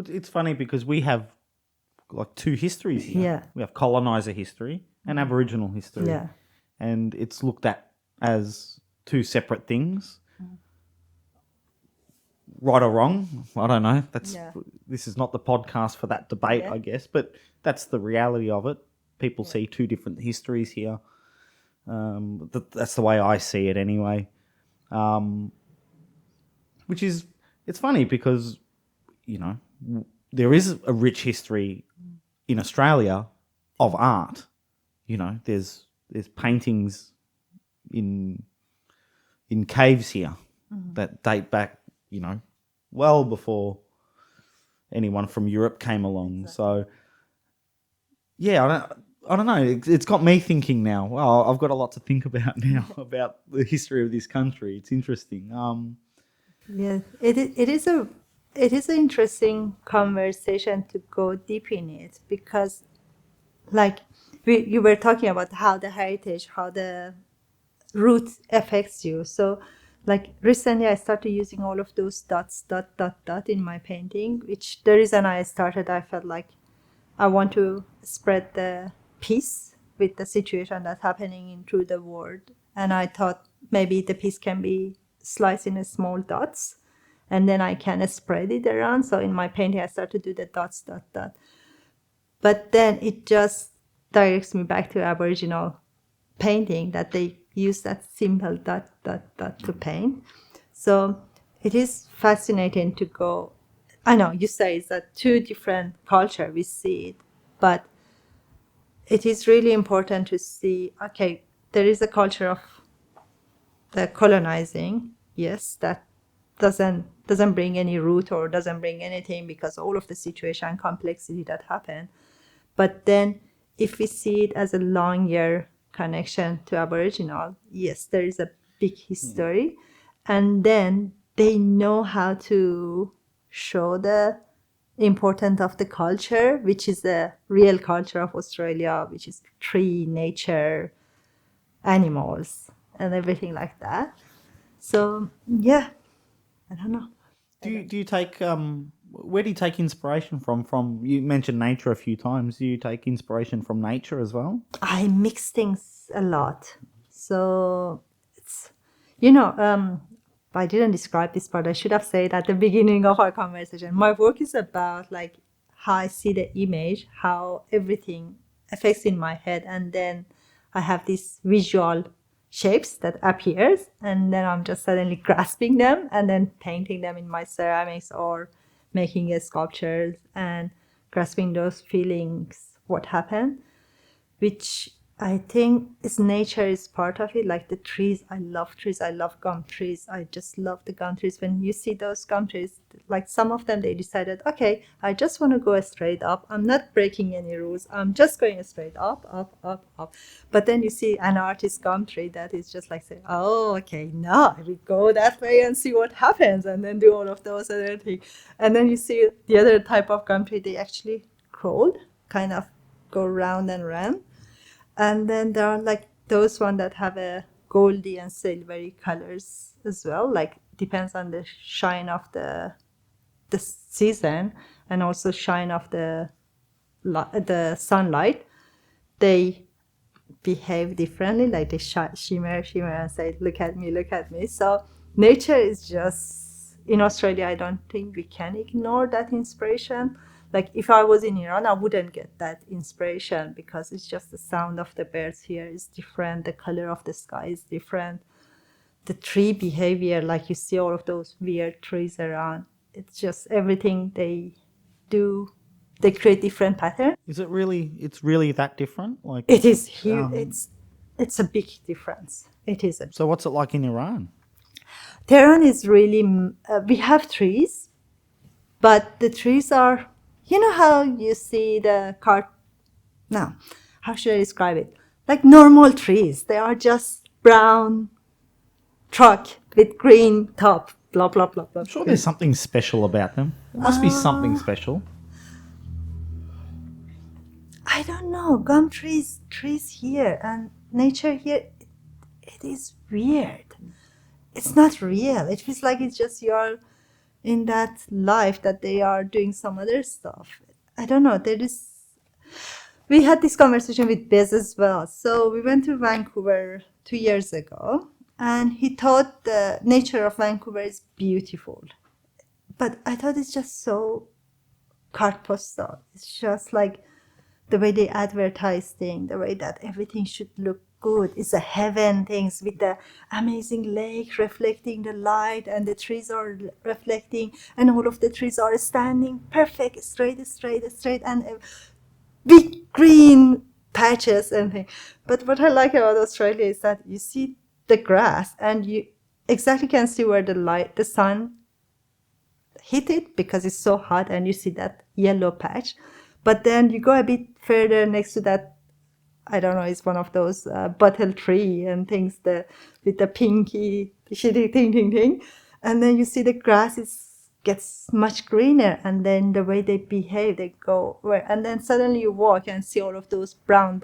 It's funny because we have like two histories here. Yeah. We have colonizer history and Aboriginal history. Yeah. And it's looked at as two separate things. Right or wrong, I don't know. This is not the podcast for that debate, I guess, but that's the reality of it. People see two different histories here. That's the way I see it anyway. Which is, it's funny because, you know, there is a rich history in Australia of art. You know, there's paintings in caves here that date back, you know, well before anyone from Europe came along. Exactly. So, yeah, I don't know. It's got me thinking now. Well, I've got a lot to think about now about the history of this country. It's interesting. Yeah, it is an interesting conversation to go deep in it because, like, you were talking about how the heritage, how the root affects you. So, like, recently I started using all of those dots, dot, dot, dot in my painting, which the reason I started, I felt like I want to spread the peace with the situation that's happening through the world. And I thought maybe the piece can be sliced in small dots and then I can spread it around. So in my painting, I started to do the dots, dot, dot. But then it just directs me back to Aboriginal painting that they use that simple dot, dot, dot to paint. So it is fascinating to go. I know you say it's a two different culture, we see it, but it is really important to see, okay, there is a culture of the colonizing, yes, that doesn't bring any root or doesn't bring anything because all of the situation and complexity that happen. But then if we see it as a longer connection to Aboriginal, yes, there is a big history. And then they know how to show the importance of the culture, which is the real culture of Australia, which is tree, nature, animals, and everything like that. So, yeah, I don't know. Do you take where do you take inspiration from? You mentioned nature a few times. Do you take inspiration from nature as well? I mix things a lot. So it's, you know, I didn't describe this, but I should have said at the beginning of our conversation. My work is about like how I see the image, how everything affects in my head, and then I have these visual shapes that appears, and then I'm just suddenly grasping them and then painting them in my ceramics or making a sculptures and grasping those feelings, what happened, which I think is nature is part of it. Like the trees, I love trees. I love gum trees. I just love the gum trees. When you see those gum trees, like some of them, they decided, okay, I just want to go straight up. I'm not breaking any rules. I'm just going straight up, up, up, up. But then you see an artist gum tree that is just like saying, oh, okay, now I will go that way and see what happens, and then do all of those other things. And then you see the other type of gum tree, they actually crawl, kind of go round and round. And then there are like those ones that have a goldy and silvery colors as well. Like depends on the shine of the season and also shine of the sunlight. They behave differently. Like they shimmer and say, "Look at me, look at me." So nature is just in Australia. I don't think we can ignore that inspiration. Like if I was in Iran, I wouldn't get that inspiration because it's just the sound of the birds here is different. The color of the sky is different. The tree behavior, like you see all of those weird trees around, it's just everything they do. They create different patterns. Is it really? It's really that different? Like it is huge. It's a big difference. It is. So what's it like in Iran? Tehran is really. We have trees, but the trees are. You know how you see the car? No, how should I describe it? Like normal trees. They are just brown truck with green top. Blah, blah, blah, blah. I'm sure there's something special about them. There must be something special. I don't know. Gum trees here and nature here, it is weird. It's not real. It feels like it's just you're in that life that they are doing some other stuff. I don't know. We had this conversation with Bez as well. So we went to Vancouver 2 years ago, and he thought the nature of Vancouver is beautiful. But I thought it's just so carte postale. It's just like the way they advertise things, the way that everything should look good. It's a heaven things with the amazing lake reflecting the light, and the trees are reflecting, and all of the trees are standing perfect, straight, and big green patches and things. But what I like about Australia is that you see the grass, and you exactly can see where the sun hit it because it's so hot, and you see that yellow patch. But then you go a bit further next to that, I don't know, it's one of those bottle tree and things with the pinky shitty thing. And then you see the grass gets much greener, and then the way they behave, they go where, and then suddenly you walk and see all of those brown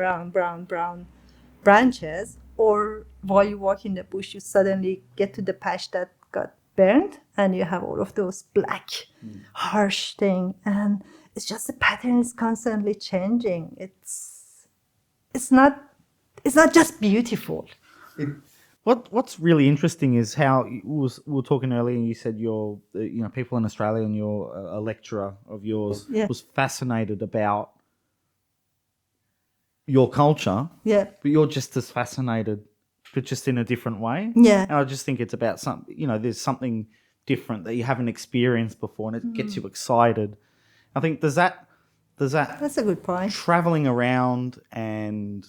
branches, or while you walk in the bush, you suddenly get to the patch that got burned, and you have all of those black, harsh thing, and it's just the pattern is constantly changing. It's not just beautiful. What's really interesting is how we were talking earlier, and you said people in Australia, and you're a lecturer of yours was fascinated about your culture, Yeah. but you're just as fascinated, but just in a different way. Yeah. And I just think it's about there's something different that you haven't experienced before, and it gets you excited. I think does that That's a good point. traveling around and